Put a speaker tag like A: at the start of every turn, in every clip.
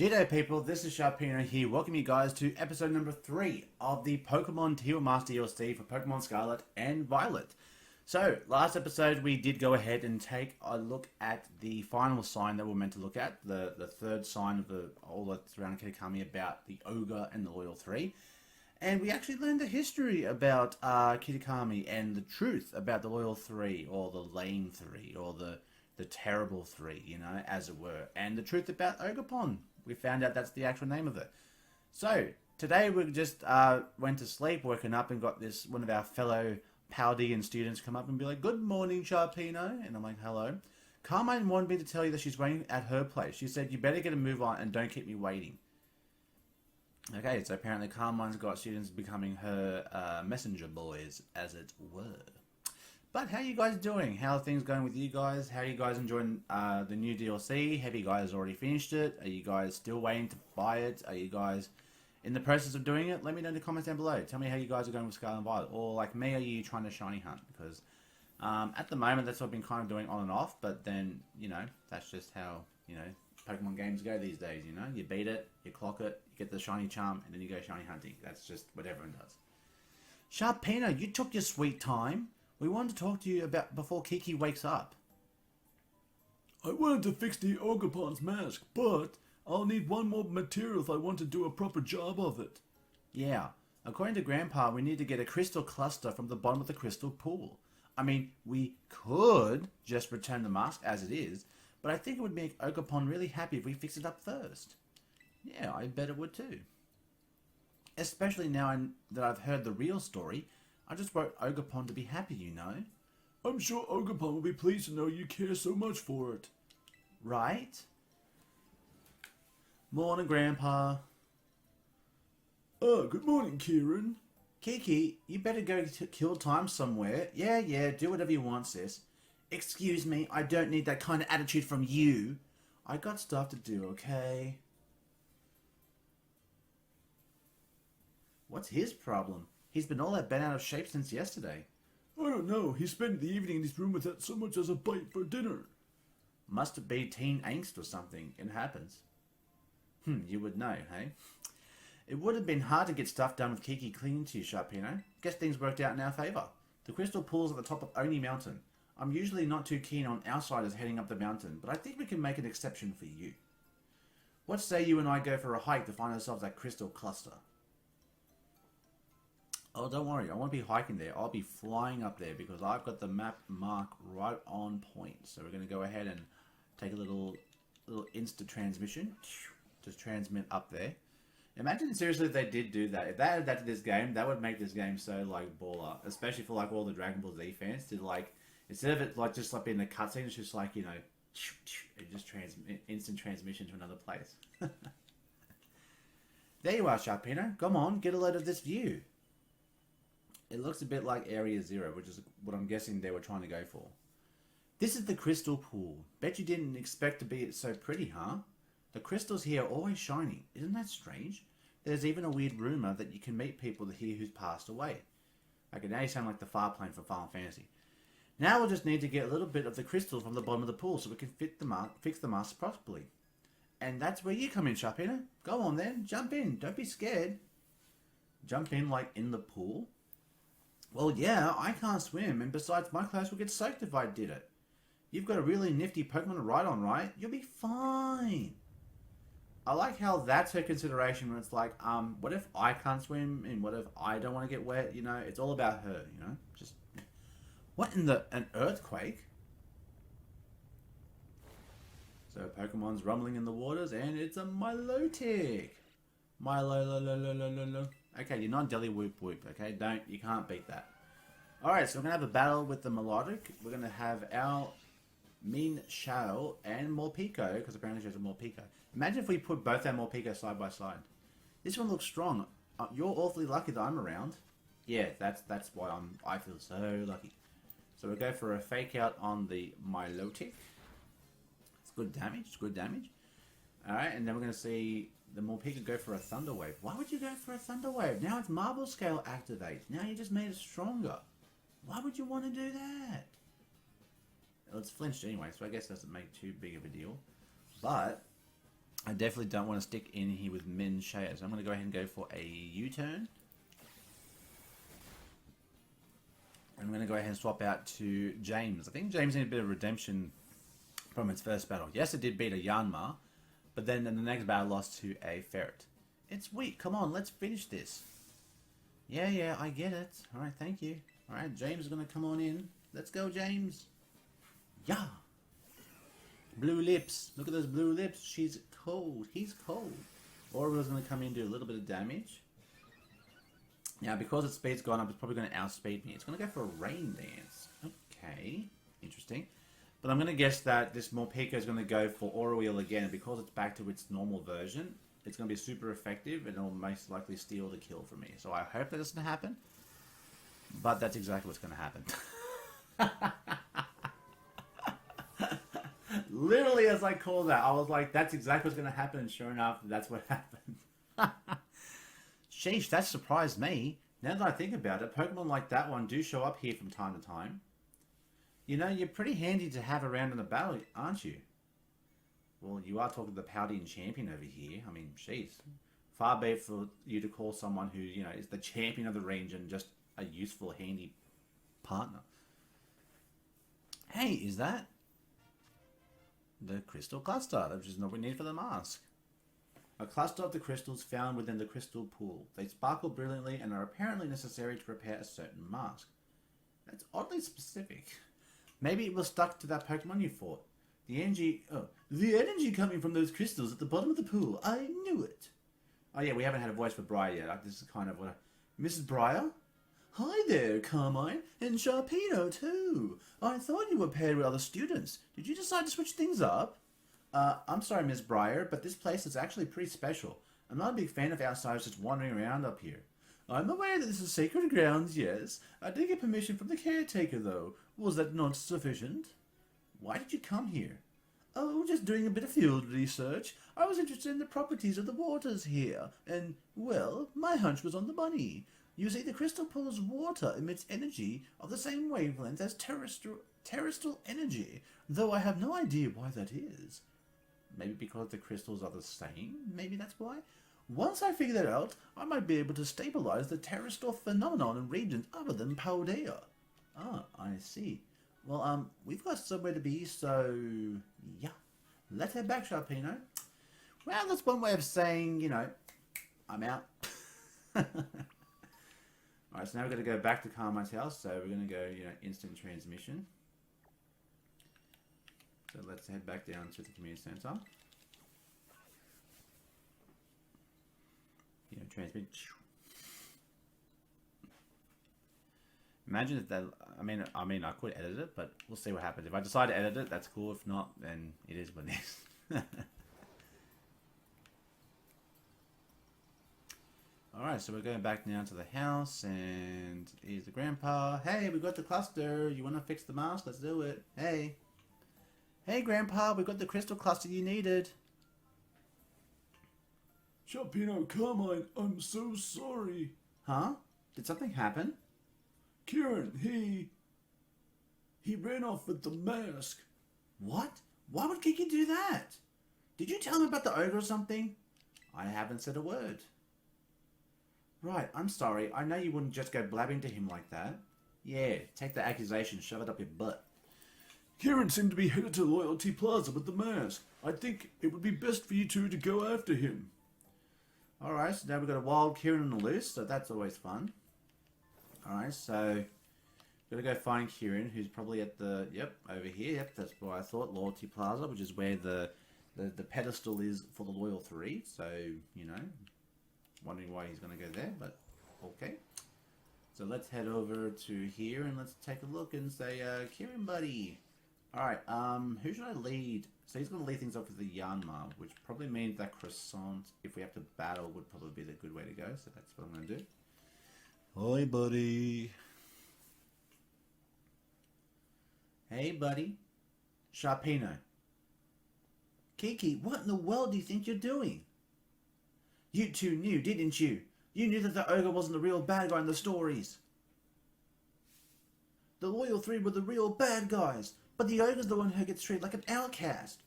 A: G'day people, this is Sharpino here. Welcome you guys to episode number 3 of the Pokemon Teal Master DLC for Pokemon Scarlet and Violet. So, last episode we did go ahead and take a look at the final sign that we're meant to look at. The third sign of the all that's around Kitakami about the Ogre and the Loyal 3. And we actually learned the history about Kitakami and the truth about the Loyal 3, or the lame 3, or the terrible 3, you know, as it were. And the truth about Ogrepon. We found out that's the actual name of it. So, today we just went to sleep, woken up and got this, one of our fellow Paldean students come up and be like, "Good morning, Sharpino." And I'm like, "Hello." Carmine wanted me to tell you that she's waiting at her place. She said, "You better get a move on and don't keep me waiting." Okay, so apparently Carmine's got students becoming her messenger boys, as it were. But how are you guys doing? How are things going with you guys? How are you guys enjoying the new DLC? Have you guys already finished it? Are you guys still waiting to buy it? Are you guys in the process of doing it? Let me know in the comments down below. Tell me how you guys are going with Scarlet and Violet. Or like me, are you trying to shiny hunt? Because at the moment, that's what I've been kind of doing on and off. But then, you know, that's just how, you know, Pokemon games go these days, you know? You beat it, you clock it, you get the shiny charm, and then you go shiny hunting. That's just what everyone does. Sharpino, you took your sweet time. We wanted to talk to you about before Kiki wakes up.
B: I wanted to fix the Ogrepon's mask, but I'll need one more material if I want to do a proper job of it.
A: Yeah, according to Grandpa, we need to get a crystal cluster from the bottom of the crystal pool. I mean, we could just return the mask as it is, but I think it would make Ogrepon really happy if we fix it up first. Yeah, I bet it would too. Especially now that I've heard the real story. I just wrote Ogrepon to be happy, you know.
B: I'm sure Ogrepon will be pleased to know you care so much for it.
A: Right? Morning, Grandpa.
B: Good morning, Kieran.
A: Kiki, you better go to kill time somewhere. Yeah, do whatever you want, sis. Excuse me, I don't need that kind of attitude from you. I got stuff to do, okay? What's his problem? He's been all that bent out of shape since yesterday.
B: I don't know. He spent the evening in his room without so much as a bite for dinner.
A: Must be teen angst or something. It happens. You would know, hey? It would have been hard to get stuff done with Kiki clinging to you, Sharpino. Guess things worked out in our favour. The crystal pool's at the top of Oni Mountain. I'm usually not too keen on outsiders heading up the mountain, but I think we can make an exception for you. What say you and I go for a hike to find ourselves that crystal cluster? Oh, don't worry. I won't be hiking there. I'll be flying up there because I've got the map marked right on point. So we're going to go ahead and take a little insta transmission. Just transmit up there. Imagine seriously if they did do that. If they added that to this game, that would make this game so like baller. Especially for like all the Dragon Ball Z fans to like, instead of it like just like being a cutscene, it's just like, you know, it just instant transmission to another place. There you are, Sharpino. Come on, get a load of this view. It looks a bit like Area Zero, which is what I'm guessing they were trying to go for. This is the crystal pool. Bet you didn't expect to be so pretty, huh? The crystals here are always shining. Isn't that strange? There's even a weird rumor that you can meet people here who's passed away. Okay, now you sound like the far plane for Final Fantasy. Now we'll just need to get a little bit of the crystals from the bottom of the pool so we can fix the mask properly. And that's where you come in, Sharpino. Go on then, jump in. Don't be scared. Jump in like in the pool? Well, yeah, I can't swim, and besides, my clothes would get soaked if I did it. You've got a really nifty Pokemon to ride on, right? You'll be fine. I like how that's her consideration when it's like, what if I can't swim, and what if I don't want to get wet? You know, it's all about her, you know? Just, what in an earthquake? So, Pokemon's rumbling in the waters, and it's a Milotic. Milo. Okay, you're not Delhi Whoop Whoop, okay? You can't beat that. Alright, so we're going to have a battle with the Melodic. We're going to have our Mean Shell and Morpeko, because apparently she has a Morpeko. Imagine if we put both our Morpeko side by side. This one looks strong. You're awfully lucky that I'm around. Yeah, that's why I feel so lucky. So we'll go for a fake out on the Milotic. It's good damage, Alright, and then we're going to see the Morpeko go for a Thunder Wave. Why would you go for a Thunder Wave? Now it's Marble Scale activates. Now you just made it stronger. Why would you want to do that? Well, it's flinched anyway, so I guess it doesn't make too big of a deal. But I definitely don't want to stick in here with Min Shea, so I'm going to go ahead and go for a U-turn. I'm going to go ahead and swap out to James. I think James needed a bit of redemption from its first battle. Yes, it did beat a Yanma, but then in the next battle lost to a Ferret. It's weak. Come on, let's finish this. Yeah, I get it. Alright, thank you. Alright, James is going to come on in. Let's go, James. Yeah. Blue lips. Look at those blue lips. She's cold. He's cold. Aura's going to come in and do a little bit of damage. Now, because its speed's gone up, it's probably going to outspeed me. It's going to go for a rain dance. Okay. Interesting. But I'm going to guess that this Morpeko is going to go for Aura Wheel again. Because it's back to its normal version, it's going to be super effective and it'll most likely steal the kill from me. So I hope that doesn't happen. But that's exactly what's going to happen. Literally, as I called that, I was like, that's exactly what's going to happen. And sure enough, that's what happened. Sheesh, that surprised me. Now that I think about it, Pokemon like that one do show up here from time to time. You know, you're pretty handy to have around in the battle, aren't you? Well, you are talking to the Paldean champion over here. I mean, jeez. Far be it for you to call someone who, you know, is the champion of the region just a useful, handy partner. Hey, is that the crystal cluster, which is not what we need for the mask? A cluster of the crystals found within the crystal pool. They sparkle brilliantly and are apparently necessary to prepare a certain mask. That's oddly specific. Maybe it was stuck to that Pokemon you fought. The energy coming from those crystals at the bottom of the pool. I knew it. Oh yeah, we haven't had a voice for Briar yet. This is kind of what Mrs. Briar? Hi there, Carmine, and Sharpino too. I thought you were paired with other students. Did you decide to switch things up? I'm sorry, Miss Briar, but this place is actually pretty special. I'm not a big fan of outsiders just wandering around up here. I'm aware that this is sacred grounds, yes. I did get permission from the caretaker, though. Was that not sufficient? Why did you come here? Oh, just doing a bit of field research. I was interested in the properties of the waters here, and, well, my hunch was on the money. You see, the crystal pool's water emits energy of the same wavelength as terrestrial energy, though I have no idea why that is. Maybe because the crystals are the same? Maybe that's why? Once I figure that out, I might be able to stabilize the terrestrial phenomenon in regions other than Paldea. Ah, I see. Well, we've got somewhere to be, so yeah. Let's head back, Sharpino. Well, that's one way of saying, you know, I'm out. Alright, so now we're going to go back to Carmine's house, so we're going to go, you know, instant transmission. So let's head back down to the community center. You know, transmit. Imagine if that. I mean, I could edit it, but we'll see what happens. If I decide to edit it, that's cool. If not, then it is what it is. Alright, so we're going back now to the house, and here's the grandpa. Hey, we got the cluster. You want to fix the mask? Let's do it. Hey. Hey, Grandpa, we got the crystal cluster you needed.
B: Sharpino, Carmine, I'm so sorry.
A: Huh? Did something happen?
B: Kieran, he ran off with the mask.
A: What? Why would Kiki do that? Did you tell him about the ogre or something? I haven't said a word. Right, I'm sorry. I know you wouldn't just go blabbing to him like that. Yeah, take the accusation, shove it up your butt.
B: Kieran seemed to be headed to Loyalty Plaza with the mask. I think it would be best for you two to go after him.
A: Alright, so now we've got a wild Kieran on the loose, so that's always fun. Alright, so gotta go find Kieran, who's probably at the, yep, over here. Yep, that's what I thought, Loyalty Plaza, which is where the pedestal is for the Loyal 3. So, you know, wondering why he's gonna go there, but okay. So let's head over to here and let's take a look and say, Kieran, buddy. Alright, who should I lead? So he's going to lead things off with the Yanma, which probably means that Croissant, if we have to battle, would probably be the good way to go. So that's what I'm going to do. Hi, buddy. Hey, buddy. Sharpino. Kiki, what in the world do you think you're doing? You two knew, didn't you? You knew that the ogre wasn't the real bad guy in the stories. The Loyal 3 were the real bad guys. But the ogre's the one who gets treated like an outcast.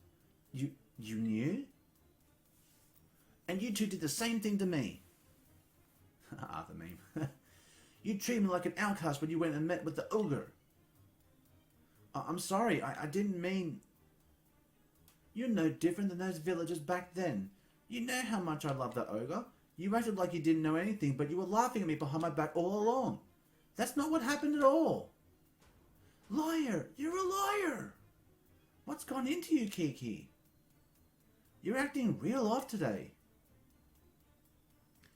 A: You knew? And you two did the same thing to me. Arthur meme. You treated me like an outcast when you went and met with the ogre. I'm sorry, I didn't mean... You're no different than those villagers back then. You know how much I love the ogre. You acted like you didn't know anything, but you were laughing at me behind my back all along. That's not what happened at all. Liar! You're a liar! What's gone into you, Kiki? You're acting real off today.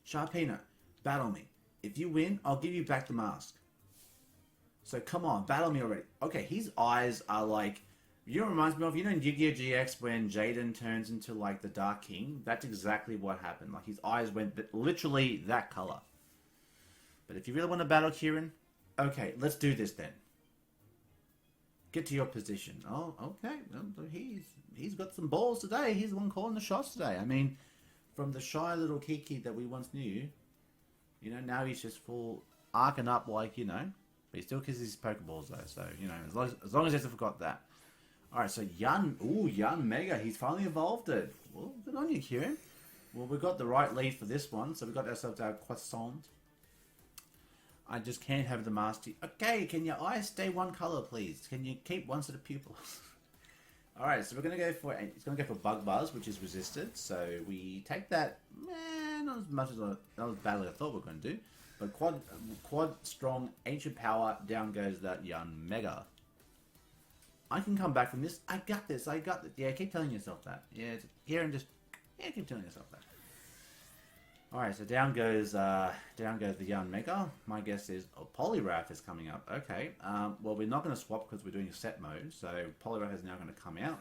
A: Sharpino, battle me. If you win, I'll give you back the mask. So come on, battle me already. Okay, his eyes are like... You know what it reminds me of? You know in Yu-Gi-Oh! GX when Jaden turns into like the Dark King? That's exactly what happened. Like his eyes went literally that color. But if you really want to battle Kieran, okay, let's do this then. Get to your position. Oh, okay. He's got some balls today. He's the one calling the shots today. I mean, from the shy little Kiki that we once knew, you know, now he's just full arcing up like, you know, but he still kisses his Pokeballs though. So, you know, as long as he hasn't forgot that. Alright, so Yan Mega, he's finally evolved it. Well, good on you, Kieran. Well, we got the right lead for this one, so we got ourselves our croissant. I just can't have the master. Okay, can your eyes stay one color, please? Can you keep one set of pupils? Alright, so we're gonna go for Bug Buzz, which is resisted. So we take that, not as much as not as badly I thought we were gonna do. But quad strong, ancient power, down goes that Yan Mega. I can come back from this. I got this. I got this. Yeah, keep telling yourself that. Yeah, Kieran, keep telling yourself that. Alright, so down goes the Yan Mega. My guess is Poliwrath is coming up. Okay. Well, we're not going to swap because we're doing a set mode. So Poliwrath is now going to come out.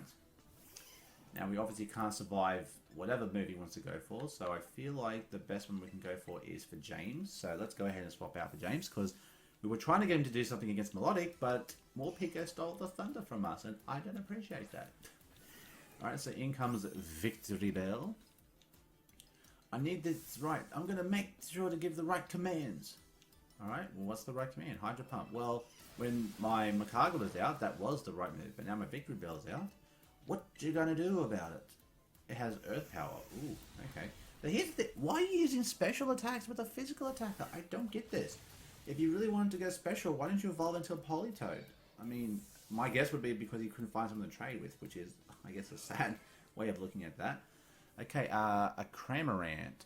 A: Now we obviously can't survive whatever move he wants to go for. So I feel like the best one we can go for is for James. So let's go ahead and swap out for James because we were trying to get him to do something against Melodic, but Morpeko stole the thunder from us, and I don't appreciate that. Alright, so in comes Victory Bell. I need this right. I'm going to make sure to give the right commands. Alright, well, what's the right command? Hydro Pump. Well, when my Makaga was out, that was the right move, but now my Victory Bell's out. What you going to do about it? It has Earth Power. Ooh, okay. But here's the thing. Why are you using special attacks with a physical attacker? I don't get this. If you really wanted to go special, why don't you evolve into a Politoed? I mean, my guess would be because he couldn't find something to trade with, which is, I guess, a sad way of looking at that. Okay, a Cramorant.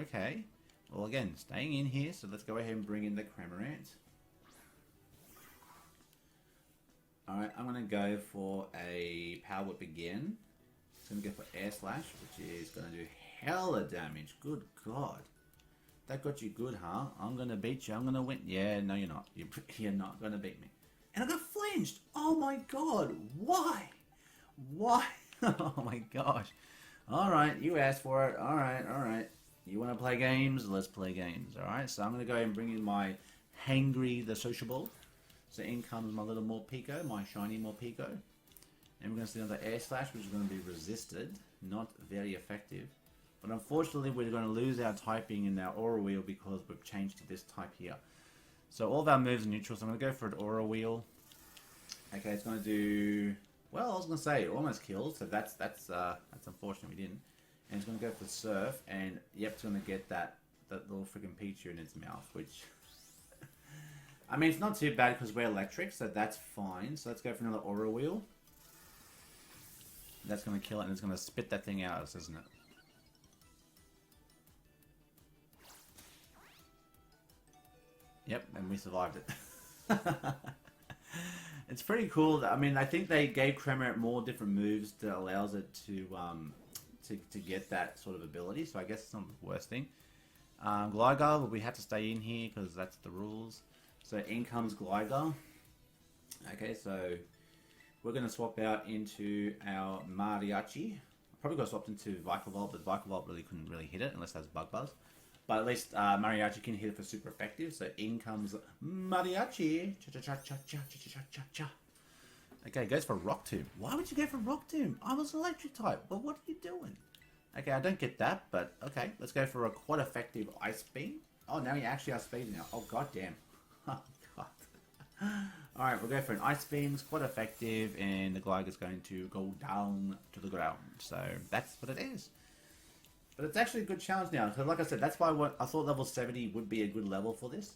A: Okay. Well, again, staying in here, so let's go ahead and bring in the Cramorant. Alright, I'm going to go for a Power Whip again. It's going to go for Air Slash, which is going to do hella damage. Good God. That got you good, huh? I'm going to beat you. I'm going to win. Yeah, no, you're not. You're not going to beat me. And I got flinched. Oh, my God. Why? Why? Oh, my gosh. All right, you asked for it. All right, all right. You want to play games? Let's play games. All right, so I'm going to go ahead and bring in my Hangry the Sociable. So in comes my little Morpeko, my shiny Morpeko. And we're going to see another Air Slash, which is going to be resisted. Not very effective. But unfortunately, we're going to lose our typing in our Aura Wheel because we've changed to this type here. So all of our moves are neutral, so I'm going to go for an Aura Wheel. Okay, it's going to do... Well, I was going to say, it almost kills, so that's unfortunate we didn't. And it's going to go for Surf, and yep, it's going to get that little freaking Pichu in its mouth, which... I mean, it's not too bad because we're electric, so that's fine. So let's go for another Aura Wheel. That's going to kill it, and it's going to spit that thing out, isn't it? Yep, and we survived it. It's pretty cool. I mean, I think they gave Cramorant more different moves that allows it to get that sort of ability. So I guess it's not the worst thing. Gligar, well, we have to stay in here because that's the rules. So in comes Gligar. Okay, so we're going to swap out into our Mariachi. Probably got swapped into Vikavolt, but Vikavolt really couldn't really hit it unless that's Bug Buzz. But at least Mariachi can hit it for super effective. So in comes Mariachi. Cha-cha-cha-cha-cha-cha-cha-cha-cha. Okay, goes for Rock Tomb. Why would you go for Rock Tomb? I was electric type. Well, what are you doing? Okay, I don't get that, but okay. Let's go for a quite effective Ice Beam. Oh, now you actually are speed now. Oh, goddamn. Oh, God. Alright, we'll go for an Ice Beam. It's quite effective, and the Gligar's going to go down to the ground. So that's what it is. But it's actually a good challenge now. So like I said, that's why I thought level 70 would be a good level for this.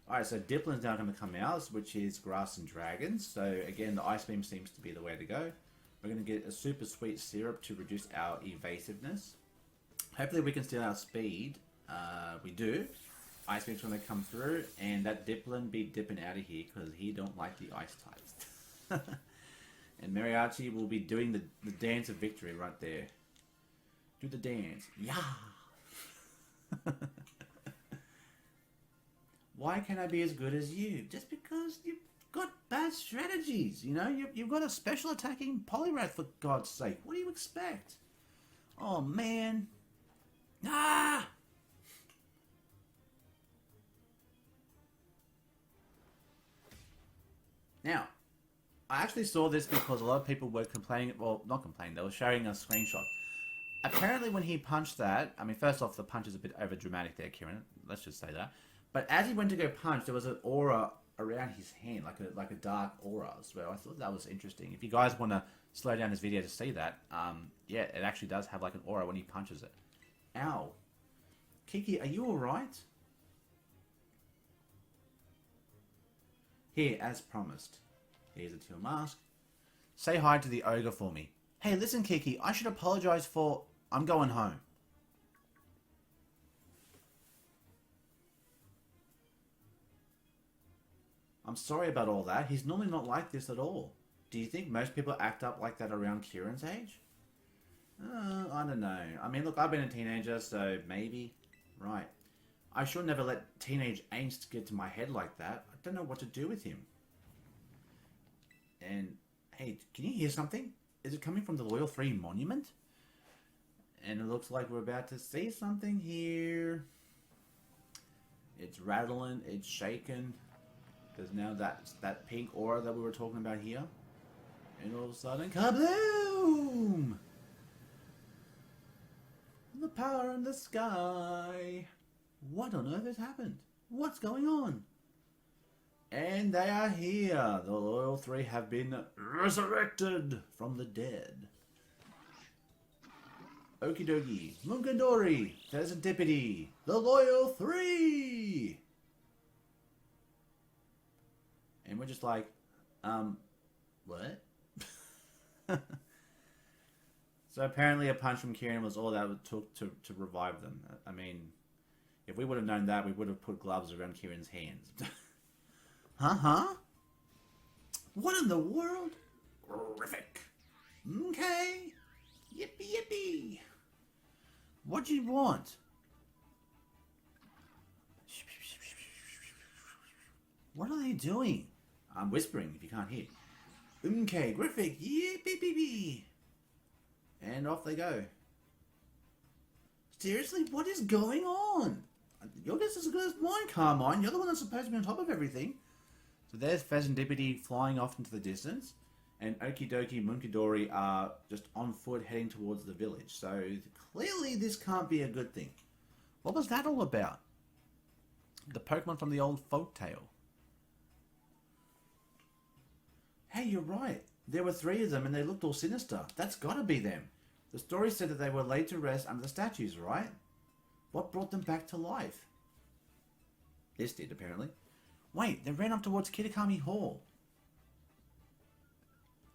A: Alright, so Diplin's now going to come out, which is Grass and Dragons. So again, the Ice Beam seems to be the way to go. We're going to get a super sweet syrup to reduce our evasiveness. Hopefully we can steal our speed. We do. Ice Beam's going to come through, and that Diplin be dipping out of here because he don't like the ice types. And Mariachi will be doing the dance of victory right there. Do the dance. Yeah! Why can't I be as good as you? Just because you've got bad strategies, you know? You've got a special attacking Poliwrath, for God's sake. What do you expect? Oh, man. Ah! Now, I actually saw this because a lot of people were complaining, well, not complaining, they were sharing a screenshot. Apparently when he punched that, I mean, first off, the punch is a bit over dramatic there, Kieran. Let's just say that. But as he went to go punch, there was an aura around his hand, like a dark aura as well. I thought that was interesting. If you guys want to slow down this video to see that, yeah, it actually does have like an aura when he punches it. Ow. Kiki, are you alright? Here, as promised. Here's a Teal mask. Say hi to the ogre for me. Hey, listen, Kiki, I should apologize for... I'm going home. I'm sorry about all that. He's normally not like this at all. Do you think most people act up like that around Kieran's age? I don't know. I mean, look, I've been a teenager, so maybe. Right. I should never let teenage angst get to my head like that. I don't know what to do with him. And, hey, can you hear something? Is it coming from the Loyal 3 monument? And it looks like we're about to see something here. It's rattling, it's shaking. There's now that pink aura that we were talking about here. And all of a sudden, kabloom! The power in the sky. What on earth has happened? What's going on? And they are here. The Loyal 3 have been resurrected from the dead. Okie dokie. Munkadori. Serendipity. The Loyal 3. And we're just like, what? So apparently a punch from Kieran was all that it took to revive them. I mean, if we would have known that, we would have put gloves around Kieran's hands. Huh? What in the world? Terrific. Okay. Yippee yippee. What do you want? What are they doing? I'm whispering if you can't hear. Okay, Griffic. Yippee. And off they go. Seriously, what is going on? Your guess is as good as mine, Carmine. You're the one that's supposed to be on top of everything. So there's Serendipity flying off into the distance. And Okie Dokie Munkadori are just on foot heading towards the village. So clearly this can't be a good thing. What was that all about? The Pokemon from the old folktale. Hey, you're right. There were 3 of them and they looked all sinister. That's gotta be them. The story said that they were laid to rest under the statues, right? What brought them back to life? This did, apparently. Wait, they ran up towards Kitakami Hall.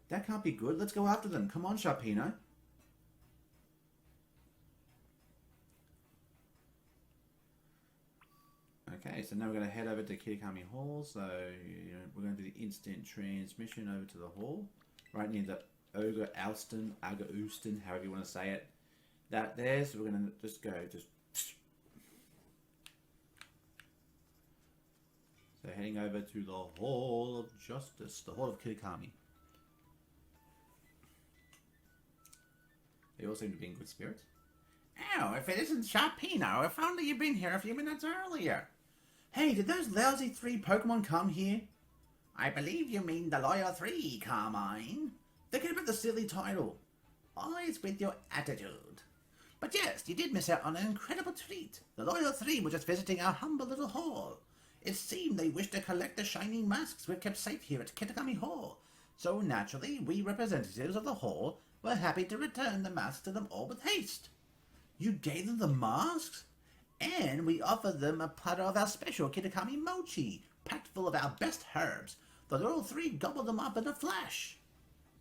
A: That can't be good. Let's go after them. Come on, Sharpino. Okay, so now we're going to head over to Kitakami Hall. So we're going to do the instant transmission over to the hall. Right near the Ogre Ouston, however you want to say it. That there, so we're going to just go, So heading over to the Hall of Justice, the Hall of Kitakami. They all seem to be in good spirits. Oh, if it isn't Sharpino, if only you'd been here a few minutes earlier. Hey, did those lousy 3 Pokemon come here? I believe you mean the Loyal 3, Carmine. Forget about the silly title. Always with your attitude. But yes, you did miss out on an incredible treat. The Loyal 3 were just visiting our humble little hall. It seemed they wished to collect the shining masks we've kept safe here at Kitakami Hall. So naturally, we representatives of the hall were happy to return the masks to them all with haste. You gave them the masks? And we offered them a platter of our special Kitakami mochi, packed full of our best herbs. The Loyal 3 gobbled them up in a flash.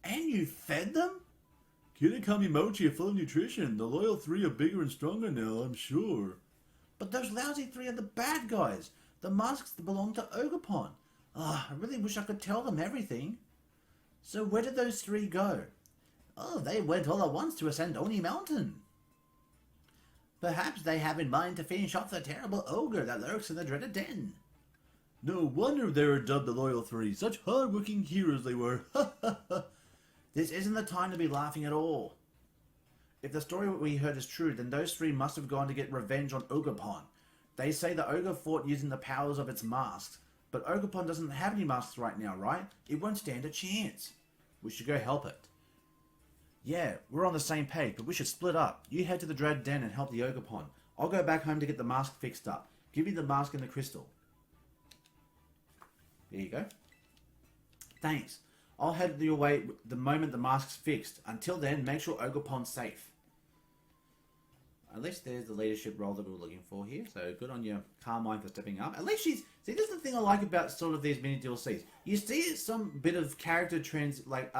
A: And you fed them?
B: Kitakami mochi are full of nutrition. The Loyal 3 are bigger and stronger now, I'm sure.
A: But those lousy 3 are the bad guys. The masks belong to Ogrepon. I really wish I could tell them everything. So where did those 3 go? Oh, they went all at once to ascend Oni Mountain. Perhaps they have in mind to finish off the terrible ogre that lurks in the dreaded den.
B: No wonder they were dubbed the Loyal 3. Such hard-working heroes they were.
A: This isn't the time to be laughing at all. If the story we heard is true, then those 3 must have gone to get revenge on Ogrepon. They say the ogre fought using the powers of its masks. But Ogrepon doesn't have any masks right now, right? It won't stand a chance. We should go help it. Yeah, we're on the same page, but we should split up. You head to the Dread Den and help the Ogrepon. I'll go back home to get the mask fixed up. Give me the mask and the crystal. There you go. Thanks. I'll head your way the moment the mask's fixed. Until then, make sure Ogrepon's safe. At least there's the leadership role that we were looking for here. So good on you, Carmine, for stepping up. At least she's... See, this is the thing I like about sort of these mini DLCs. You see some bit of character trends, like,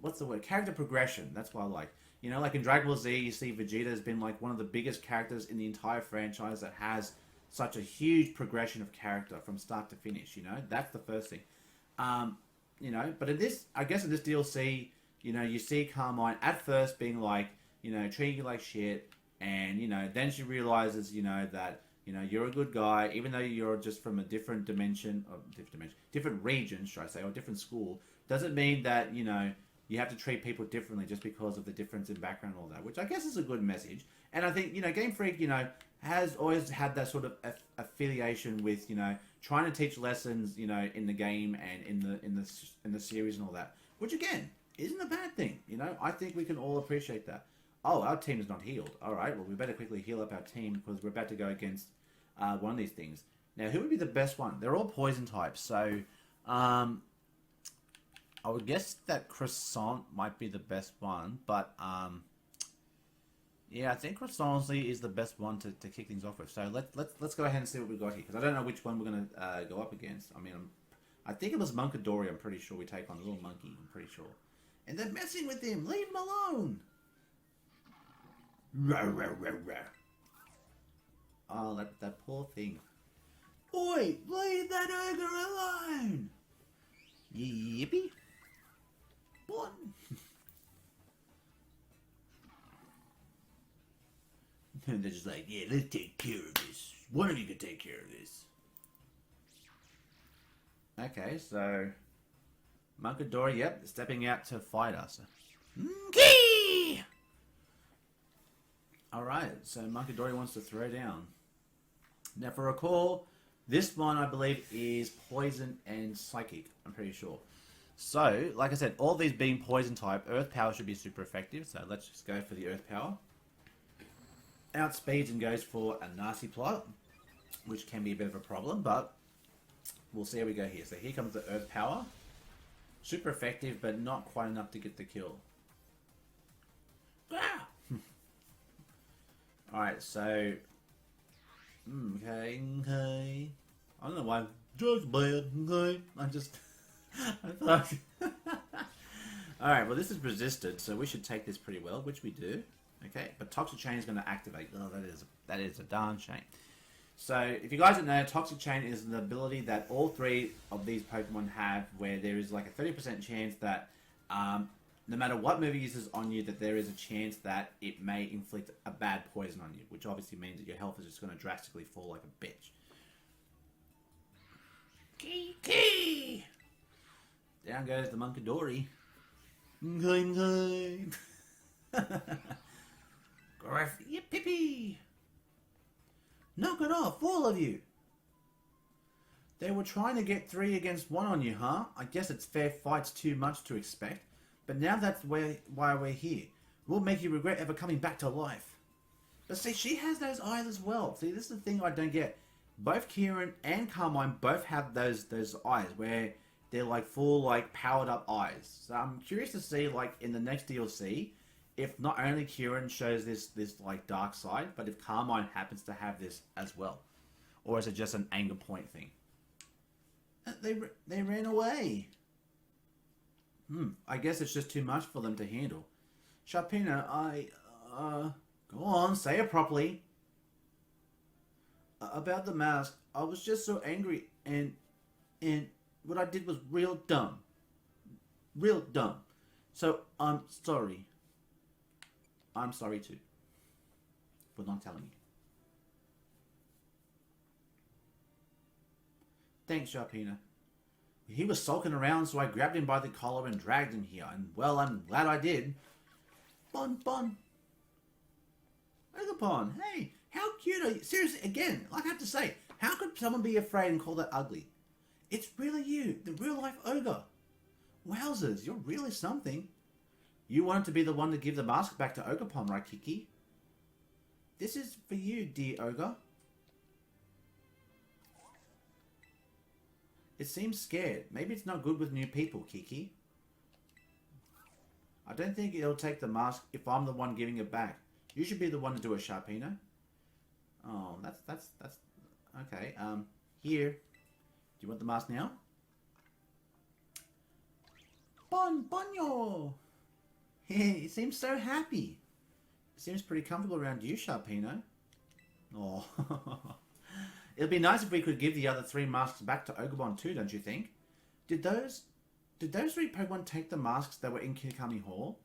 A: what's the word? Character progression. That's what I like. You know, like in Dragon Ball Z, you see Vegeta has been like one of the biggest characters in the entire franchise that has such a huge progression of character from start to finish, you know? That's the first thing. You know, but in this, I guess in this DLC, you know, you see Carmine at first being like, you know, treating you like shit, and, you know, then she realizes, you know, that, you know, you're a good guy, even though you're just from a different dimension, or different region, should I say, or different school, doesn't mean that, you know, you have to treat people differently just because of the difference in background and all that, which I guess is a good message. And I think, you know, Game Freak, you know, has always had that sort of affiliation with, you know, trying to teach lessons, you know, in the game and in the series and all that, which again isn't a bad thing. You know, I think we can all appreciate that. Oh, our team is not healed. All right, well, we better quickly heal up our team because we're about to go against one of these things. Now, who would be the best one? They're all poison types, so I would guess that Croissant might be the best one, but yeah, I think Croissant honestly is the best one to kick things off with. So let's go ahead and see what we got here, because I don't know which one we're gonna go up against. I mean, I think it was Monkadori. I'm pretty sure we take on a little monkey. I'm pretty sure, and they're messing with him. Leave him alone. Rah, rah, rah, rah. Oh, that poor thing. Oi, leave that ogre alone. Yippee. One. And they're just like, yeah, let's take care of this. One of you can take care of this. Okay, so Monkadori, yep, stepping out to fight us. Okay. Alright, so Monkadori wants to throw down. Now, for recall, this one, I believe, is Poison and Psychic. I'm pretty sure. So, like I said, all these being Poison type, Earth Power should be super effective. So, let's just go for the Earth Power. Outspeeds and goes for a nasty plot, which can be a bit of a problem, but we'll see how we go here. So, here comes the Earth Power. Super effective, but not quite enough to get the kill. Ah! Alright, so... Okay. I don't know why. Just bad, okay? I thought... Alright, well this is resisted, so we should take this pretty well, which we do. Okay, but Toxic Chain is going to activate. Oh, that is a darn shame. So, if you guys don't know, Toxic Chain is an ability that all three of these Pokemon have, where there is like a 30% chance that... no matter what move it uses on you, that there is a chance that it may inflict a bad poison on you, which obviously means that your health is just going to drastically fall like a bitch. Key! Down goes the Monkadori. Yippee! Knock it off, all of you! They were trying to get 3 against 1 on you, huh? I guess it's fair fight's too much to expect. But now that's why we're here. We'll make you regret ever coming back to life. But see, she has those eyes as well. See, this is the thing I don't get. Both Kieran and Carmine both have those eyes where they're like full, like, powered up eyes. So I'm curious to see, like, in the next DLC, if not only Kieran shows this like dark side, but if Carmine happens to have this as well, or is it just an anger point thing? They ran away. I guess it's just too much for them to handle. Sharpino, go on, say it properly. About the mask, I was just so angry, and what I did was real dumb. Real dumb. So, I'm sorry. I'm sorry too. For not telling you. Thanks, Sharpino. He was sulking around, so I grabbed him by the collar and dragged him here, and well, I'm glad I did. Bon. Ogrepon, hey, how cute are you? Seriously, again, like I have to say, how could someone be afraid and call that ugly? It's really you, the real-life ogre. Wowzers, you're really something. You wanted to be the one to give the mask back to Ogrepon, right, Kiki? This is for you, dear ogre. It seems scared. Maybe it's not good with new people, Kiki. I don't think it'll take the mask if I'm the one giving it back. You should be the one to do it, Sharpino. Oh, that's okay. Here. Do you want the mask now? Bonyo! He seems so happy. It seems pretty comfortable around you, Sharpino. Oh. It'd be nice if we could give the other 3 masks back to Ogrepon too, don't you think? Did those 3 Pokemon take the masks that were in Kirikami Hall?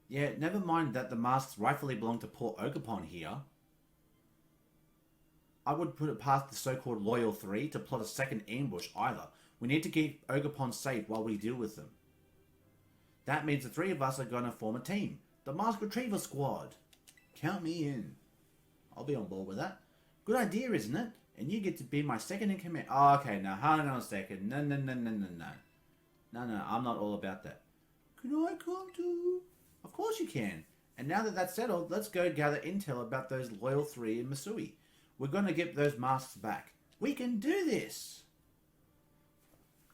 A: Yeah, never mind that the masks rightfully belong to poor Ogrepon here. I would put it past the so-called Loyal 3 to plot a second ambush either. We need to keep Ogrepon safe while we deal with them. That means the 3 of us are going to form a team. The Mask Retrieval Squad. Count me in. I'll be on board with that. Good idea, isn't it? And you get to be my second in command. Oh, okay, now hold on a second. No, I'm not all about that. Can I come too? Of course you can. And now that that's settled, let's go gather intel about those Loyal 3 in Missouri. We're going to get those masks back. We can do this.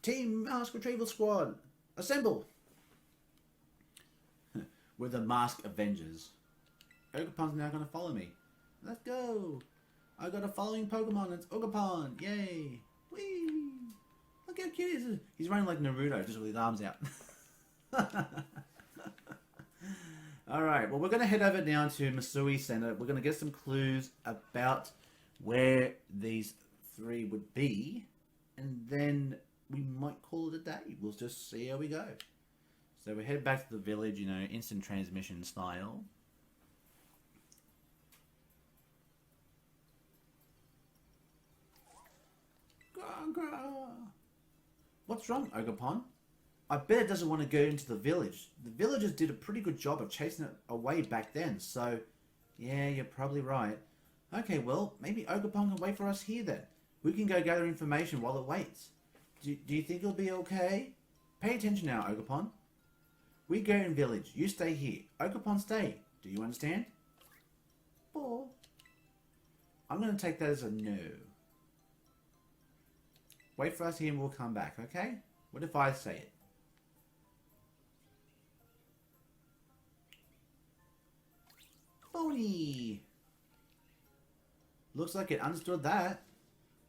A: Team Mask Retrieval Squad, assemble. We're the Mask Avengers. Ogrepon's now going to follow me. Let's go. I got a following Pokemon. It's Ogrepon. Yay. Whee. Look how cute he is. He's running like Naruto, just with his arms out. Alright, well, we're going to head over now to Missouri Center. We're going to get some clues about where these 3 would be. And then we might call it a day. We'll just see how we go. So we head back to the village, you know, instant transmission style. What's wrong, Ogrepon? I bet it doesn't want to go into the village. The villagers did a pretty good job of chasing it away back then, so yeah, you're probably right. Okay, well, maybe Ogrepon can wait for us here then. We can go gather information while it waits. Do you think it'll be okay? Pay attention now, Ogrepon. We go in village. You stay here. Ogrepon stay. Do you understand? Or I'm going to take that as a no. Wait for us here and we'll come back, okay? What if I say it? Phony! Looks like it understood that.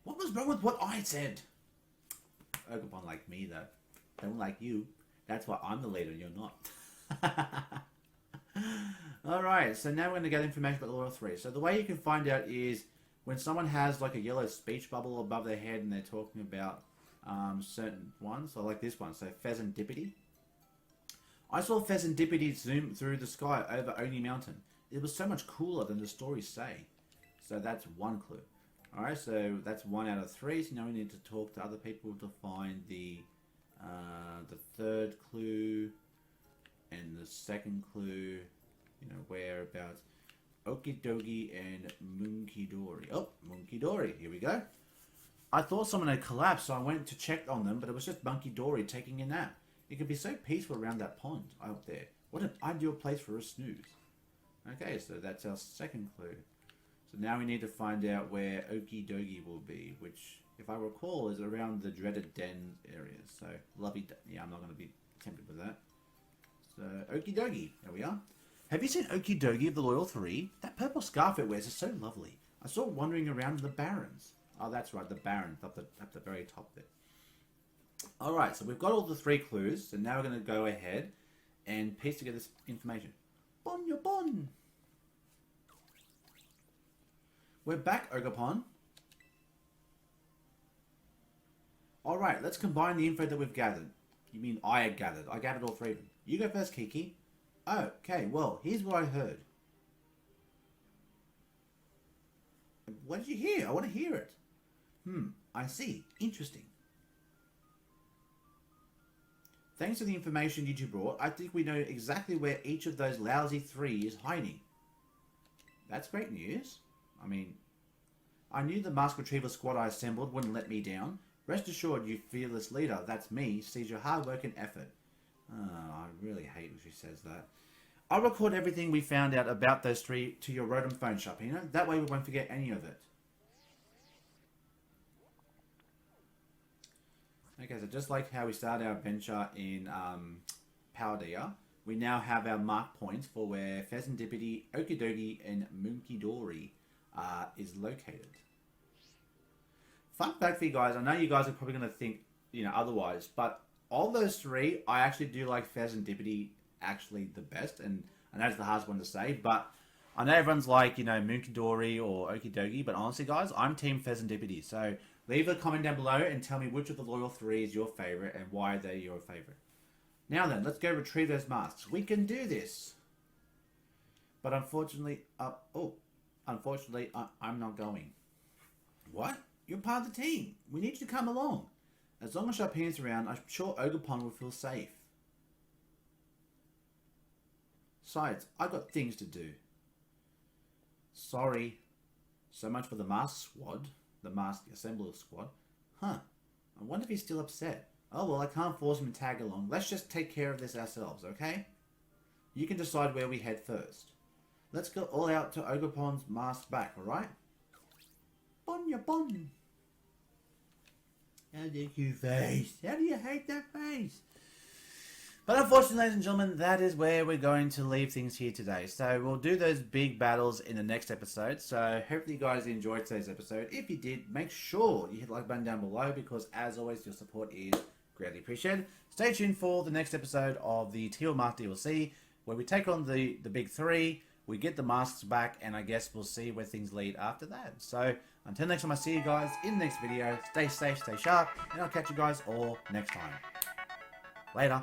A: What was wrong with what I said? Ogrepon like me, though. Don't like you. That's why I'm the leader and you're not. Alright, so now we're going to get information about the Loyal 3. So the way you can find out is when someone has like a yellow speech bubble above their head and they're talking about certain ones. So like this one, so Pheasantipity. I saw Pheasantipity zoom through the sky over Oni Mountain. It was so much cooler than the stories say. So that's one clue. Alright, so that's 1 out of 3. So now we need to talk to other people to find the third clue and the second clue. You know, whereabouts. Okidogi and Munkidori. Oh, Munkidori. Here we go. I thought someone had collapsed, so I went to check on them, but it was just Munkidori taking a nap. It could be so peaceful around that pond out there. What an ideal place for a snooze. Okay, so that's our second clue. So now we need to find out where Okidogi will be, which if I recall, is around the dreaded den areas. So, yeah, I'm not going to be tempted with that. So, Okie dokie. There we are. Have you seen Okie dokie of the Loyal 3? That purple scarf it wears is so lovely. I saw it wandering around the Barrens. Oh, that's right, the Barrens up the very top there. Alright, so we've got all the 3 clues, so now we're going to go ahead and piece together this information. Bon your bon! We're back, Ogrepon. Alright, let's combine the info that we've gathered. You mean I gathered. I gathered all 3 of them. You go first, Kiki. Oh, okay, well, here's what I heard. What did you hear? I want to hear it. I see. Interesting. Thanks to the information you two brought, I think we know exactly where each of those lousy 3 is hiding. That's great news. I mean, I knew the mask retrieval squad I assembled wouldn't let me down. Rest assured, you fearless leader, that's me, sees your hard work and effort. Oh, I really hate when she says that. I'll record everything we found out about those 3 to your Rotom phone, Sharpino. That way we won't forget any of it. Okay, so just like how we started our adventure in Paldea, we now have our mark points for where Pheasantipity, Okidogi, and Munkidori is located. Fun fact for you guys, I know you guys are probably going to think, otherwise, but all those 3, I actually do like Pheasantipity actually the best, and I know it's the hardest one to say, but I know everyone's like, Munkidori or Okidogi, but honestly guys, I'm team Pheasantipity, so leave a comment down below and tell me which of the Loyal 3 is your favourite and why they're your favourite. Now then, let's go retrieve those masks. We can do this! But unfortunately, I'm not going. What? You're part of the team. We need you to come along. As long as Sharpino's around, I'm sure Ogrepon will feel safe. Besides, I've got things to do. Sorry. So much for the mask squad. The mask assembler squad. Huh. I wonder if he's still upset. Oh well, I can't force him to tag along. Let's just take care of this ourselves, okay? You can decide where we head first. Let's go all out to Ogrepon's mask back, alright? Bon ya bon. How do you face? How do you hate that face? But unfortunately, ladies and gentlemen, that is where we're going to leave things here today. So we'll do those big battles in the next episode. So hopefully you guys enjoyed today's episode. If you did, make sure you hit the like button down below because as always, your support is greatly appreciated. Stay tuned for the next episode of the Teal Mask DLC where we take on the big 3. We get the masks back and I guess we'll see where things lead after that. So until next time I see you guys in the next video, stay safe, stay sharp, and I'll catch you guys all next time. Later.